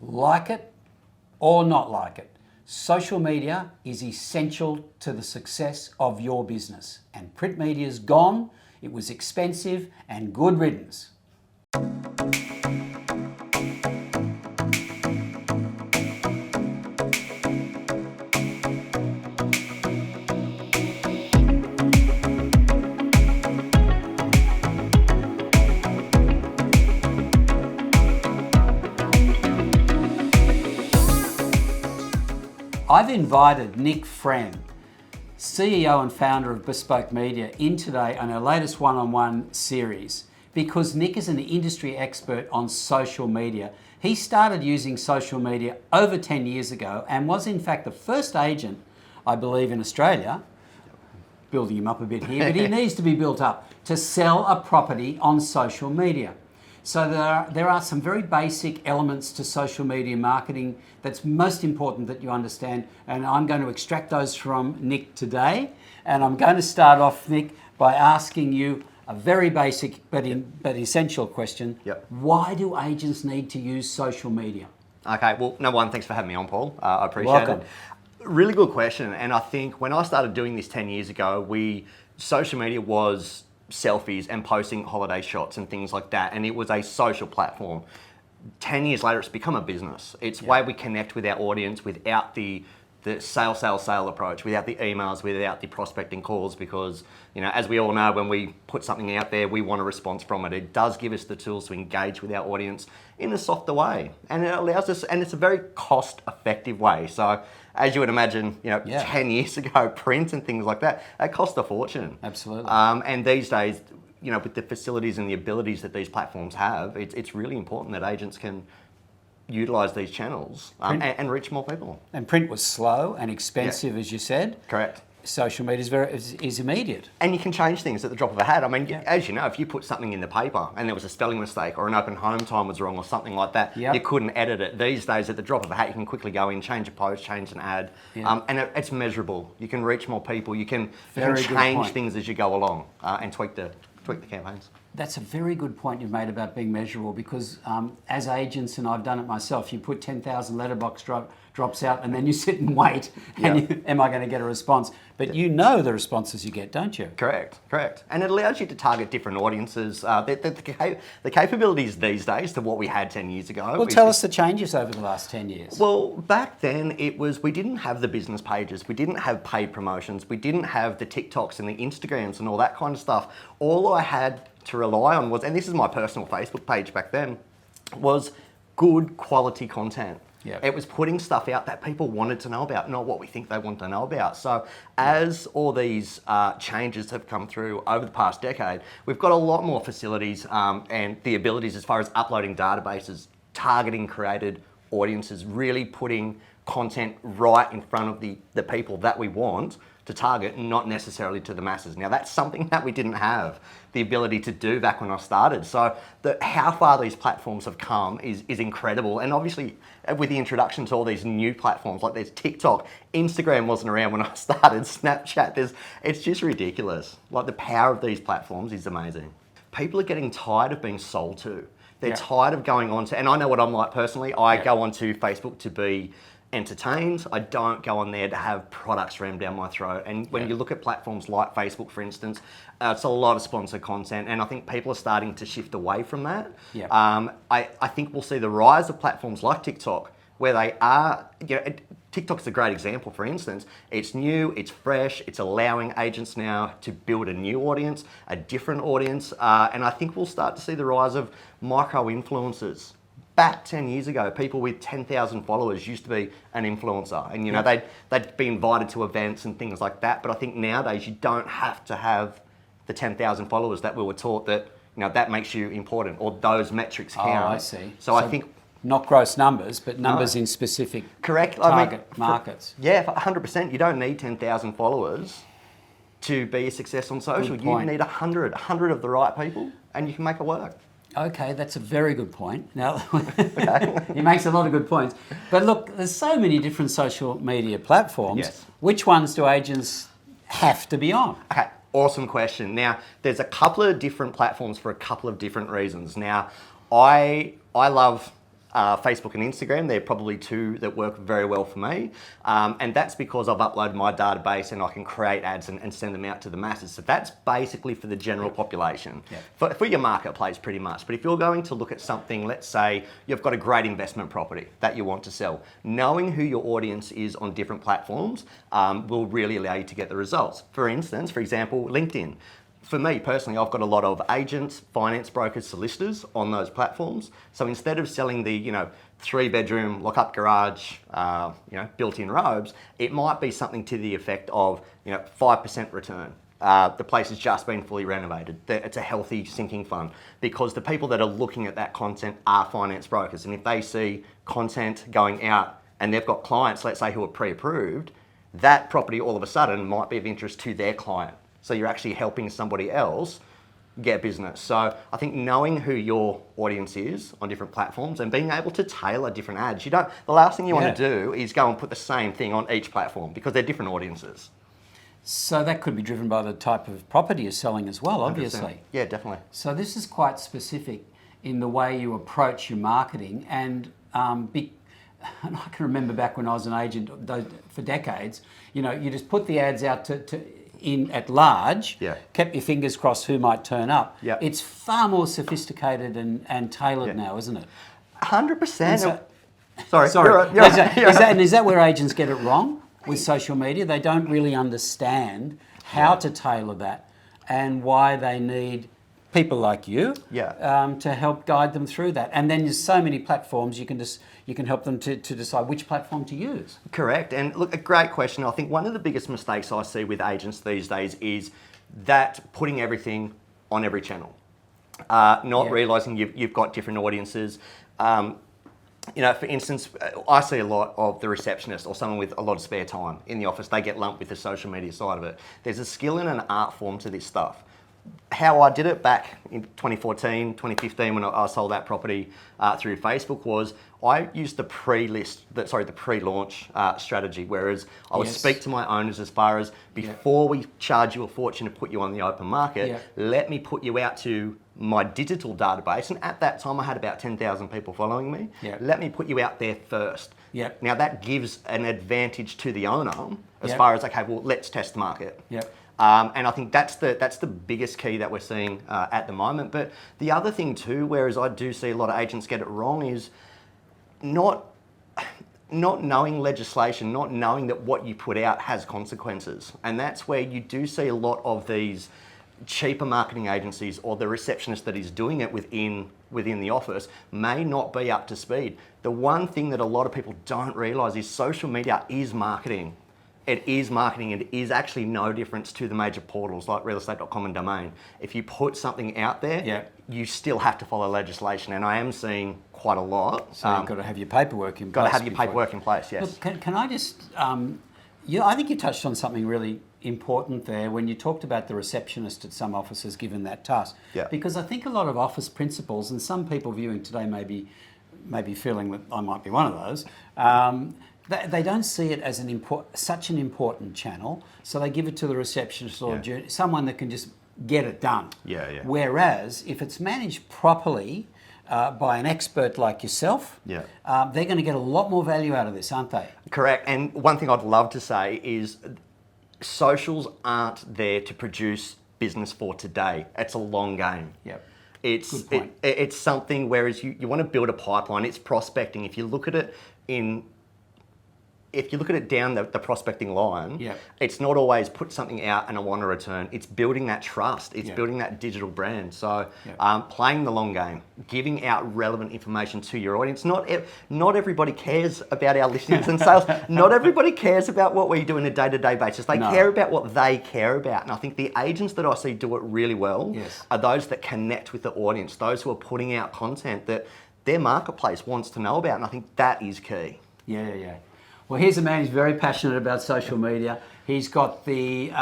Like it or not like it, social media is essential to the success of your business. And print media's gone. It was expensive and good riddance. I've invited Nic Fren, CEO and founder of Bespoke Media, in today on our latest one-on-one series because Nic is an industry expert on social media. He started using social media over 10 years ago and was in fact the first agent, I believe, in Australia, building him up a bit here, but he needs to be built up, to sell a property on social media. So there are some very basic elements to social media marketing that's most important that you understand, and I'm going to extract those from Nic today. And I'm going to start off, Nic, by asking you a very basic but essential question. Yep. Why do agents need to use social media? Okay, well, number one, thanks for having me on, Paul. I appreciate Welcome. it. Really good question, and I think when I started doing this 10 years ago, social media was selfies and posting holiday shots and things like that, and it was a social platform. 10 years later, it's become a business. It's way we connect with our audience without the sale approach, without the emails, without the prospecting calls, because, you know, as we all know, when we put something out there, we want a response from it. It does give us the tools to engage with our audience in a softer way, and it allows us, and it's a very cost-effective way. So, as you would imagine, 10 years ago, print and things like that, it cost a fortune. Absolutely. And these days, with the facilities and the abilities that these platforms have, it's really important that agents can utilise these channels and reach more people. And print was slow and expensive, as you said. Correct. Social media is immediate. And you can change things at the drop of a hat. I mean, as you know, if you put something in the paper and there was a spelling mistake or an open home time was wrong or something like that, you couldn't edit it. These days, at the drop of a hat, you can quickly go in, change a post, change an ad, and it's measurable. You can reach more people. You can change things as you go along and tweak the campaigns. That's a very good point you've made about being measurable, because as agents, and I've done it myself, you put 10,000 letterbox drops out and then you sit and wait, and am I going to get a response? But you know the responses you get, don't you? Correct. And it allows you to target different audiences. The capabilities these days to what we had 10 years ago. Well, tell us the changes over the last 10 years. Well, back then we didn't have the business pages, we didn't have paid promotions, we didn't have the TikToks and the Instagrams and all that kind of stuff. All I had to rely on was, and this is my personal Facebook page back then, was good quality content. Yep. It was putting stuff out that people wanted to know about, not what we think they want to know about. So as all these changes have come through over the past decade, we've got a lot more facilities and the abilities as far as uploading databases, targeting created audiences, really putting content right in front of the people that we want to target, not necessarily to the masses. Now, that's something that we didn't have the ability to do back when I started. So how far these platforms have come is incredible. And obviously, with the introduction to all these new platforms, like there's TikTok, Instagram wasn't around when I started, Snapchat, it's just ridiculous. Like, the power of these platforms is amazing. People are getting tired of being sold to. They're tired of going on to, and I know what I'm like personally, I go onto Facebook to be entertained. I don't go on there to have products rammed down my throat. And when you look at platforms like Facebook, for instance, it's a lot of sponsored content, and I think people are starting to shift away from that. I think we'll see the rise of platforms like TikTok, where they are, TikTok's a great example, for instance. It's new, it's fresh, it's allowing agents now to build a new audience, a different audience, and I think we'll start to see the rise of micro-influencers. Back 10 years ago, people with 10,000 followers used to be an influencer, and they'd be invited to events and things like that. But I think nowadays you don't have to have the 10,000 followers that we were taught that that makes you important, or those metrics count. Oh, I see. So I think not gross numbers, but numbers in specific target markets. 100%. You don't need 10,000 followers to be a success on social. You need 100 of the right people, and you can make it work. Okay, that's a very good point. Now, he makes a lot of good points. But look, there's so many different social media platforms. Yes. Which ones do agents have to be on? Okay, awesome question. Now, there's a couple of different platforms for a couple of different reasons. Now, I love Facebook and Instagram. They're probably two that work very well for me. And that's because I've uploaded my database and I can create ads and send them out to the masses. So that's basically for the general population, for your marketplace pretty much. But if you're going to look at something, let's say you've got a great investment property that you want to sell, knowing who your audience is on different platforms will really allow you to get the results. For instance, for example, LinkedIn. For me personally, I've got a lot of agents, finance brokers, solicitors on those platforms. So instead of selling the, 3-bedroom lock-up garage, built-in robes, it might be something to the effect of, 5% return. The place has just been fully renovated. It's a healthy sinking fund because the people that are looking at that content are finance brokers. And if they see content going out and they've got clients, let's say, who are pre-approved, that property all of a sudden might be of interest to their client. So you're actually helping somebody else get business. So I think knowing who your audience is on different platforms and being able to tailor different ads. The last thing you want to do is go and put the same thing on each platform because they're different audiences. So that could be driven by the type of property you're selling as well, obviously. 100%. Yeah, definitely. So this is quite specific in the way you approach your marketing, and and I can remember back when I was an agent for decades, you just put the ads out in at large, kept your fingers crossed who might turn up. Yeah. It's far more sophisticated and tailored now, isn't it? 100%. Sorry. Right. Is that where agents get it wrong with social media? They don't really understand how to tailor that and why they need people like you to help guide them through that. And then there's so many platforms you can help them to decide which platform to use. Correct. And look, a great question. I think one of the biggest mistakes I see with agents these days is that putting everything on every channel, not realising you've got different audiences. For instance, I see a lot of the receptionist or someone with a lot of spare time in the office. They get lumped with the social media side of it. There's a skill and an art form to this stuff. How I did it back in 2014, 2015 when I sold that property through Facebook was I used the pre-launch strategy, whereas I would speak to my owners as far as before we charge you a fortune to put you on the open market, let me put you out to my digital database. And at that time I had about 10,000 people following me. Let me put you out there first. Now that gives an advantage to the owner as far as, okay, well, let's test the market. And I think that's the biggest key that we're seeing at the moment. But the other thing too, whereas I do see a lot of agents get it wrong, is not knowing legislation, not knowing that what you put out has consequences. And that's where you do see a lot of these cheaper marketing agencies or the receptionist that is doing it within the office may not be up to speed. The one thing that a lot of people don't realise is social media is marketing. It is marketing. It is actually no difference to the major portals like realestate.com and Domain. If you put something out there, you still have to follow legislation. And I am seeing quite a lot. So you've got to have your paperwork in place. Got to have your paperwork in place, yes. Look, can I just... I think you touched on something really important there when you talked about the receptionist at some offices given that task. Because I think a lot of office principals, and some people viewing today may be feeling that I might be one of those, they don't see it as such an important channel, so they give it to the receptionist or someone that can just get it done. Whereas if it's managed properly by an expert like yourself, they're going to get a lot more value out of this, aren't they? Correct. And one thing I'd love to say is socials aren't there to produce business for today. It's a long game. It's something, whereas you want to build a pipeline, it's prospecting. If you look at it down the prospecting line, it's not always put something out and I want a return. It's building that trust. It's building that digital brand. So playing the long game, giving out relevant information to your audience. Not everybody cares about our listings and sales. Not everybody cares about what we do on a day-to-day basis. They care about what they care about. And I think the agents that I see do it really well are those that connect with the audience, those who are putting out content that their marketplace wants to know about. And I think that is key. Well, here's a man who's very passionate about social media. He's got the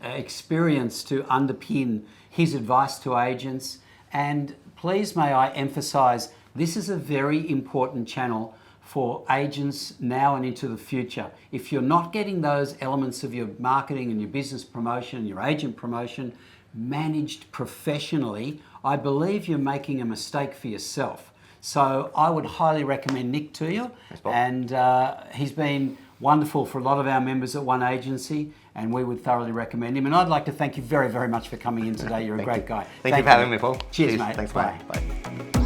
experience to underpin his advice to agents. And please may I emphasise, this is a very important channel for agents now and into the future. If you're not getting those elements of your marketing and your business promotion, your agent promotion, managed professionally, I believe you're making a mistake for yourself. So I would highly recommend Nick to you. Thanks, Bob. And he's been wonderful for a lot of our members at One Agency, and we would thoroughly recommend him. And I'd like to thank you very, very much for coming in today. You're a great guy. Thank you for having me, Paul. Cheers, mate. Thanks, Bye. mate. Bye.